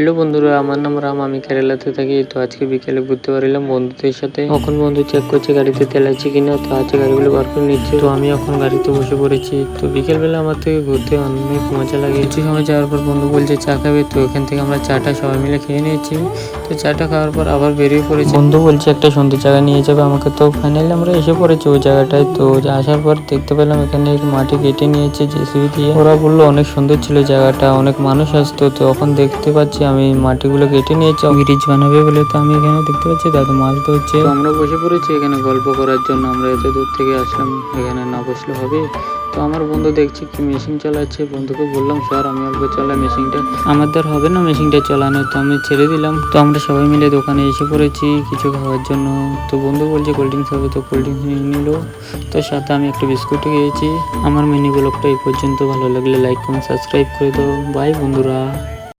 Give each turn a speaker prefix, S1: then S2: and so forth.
S1: Hello বন্ধুরা, আমার নাম রাম, আমি কেরালাতে থাকি। তো আজকে বিকেলে ঘুরতে পারলাম বন্ধুদের সাথে। এখন বন্ধু চেক করছে গাড়িতে তেল আছে কিনা, তো আছে গাড়িগুলো বার করে নিচ্ছে। তো আমি এখন গাড়িতে বসে পড়েছি। তো বিকেলবেলা আমার থেকে ঘুরতে অনেক মজা লাগে। কিছু সময় যাওয়ার পর বন্ধু বলছে চা খাবে, তো এখান থেকে আমরা চাটা সবাই মিলে খেয়ে নিয়েছি। তো চাটা খাওয়ার পর আবার বেরিয়ে পড়েছি। বন্ধু বলছে একটা সুন্দর জায়গা নিয়ে যাবে আমাকে, তো ফাইনালি আমরা এসে পড়েছি ওই জায়গাটায়। তো আসার পর দেখতে পেলাম এখানে মাটি কেটে নিয়েছে জেসিবি দিয়ে। ওরা বললো অনেক সুন্দর ছিল জায়গাটা, অনেক মানুষ আসতো। তো এখন দেখতে পাচ্ছি আমি মাটিগুলো কেটে নিয়েছি ব্রিজ বানাবে বলে। তো আমি এখানে দেখতে পাচ্ছি দাদু মাছ ধরছে। তো আমরা বসে পড়েছি এখানে গল্প করার জন্য। আমরা এত দূর থেকে আসলাম, এখানে না বসলে হবে। তো আমার বন্ধু দেখছি কি মেশিন চালাচ্ছে। বন্ধুকে বললাম স্যার আমি অল্প চালাই মেশিনটা, আমাদের হবে না মেশিনটা চালানো। তো আমি ছেড়ে দিলাম। তো আমরা সবাই মিলে দোকানে এসে পড়েছি কিছু খাওয়ার জন্য। তো বন্ধু বলছে কোল্ড ড্রিঙ্কস হবে, তো কোল্ড ড্রিঙ্কস নিয়ে নিল। তো সাথে আমি একটা বিস্কুট খেয়েছি। আমার মিনি ব্লগটা এই পর্যন্ত। ভালো লাগলে লাইক কমেন্ট সাবস্ক্রাইব করে দাও। বাই বন্ধুরা।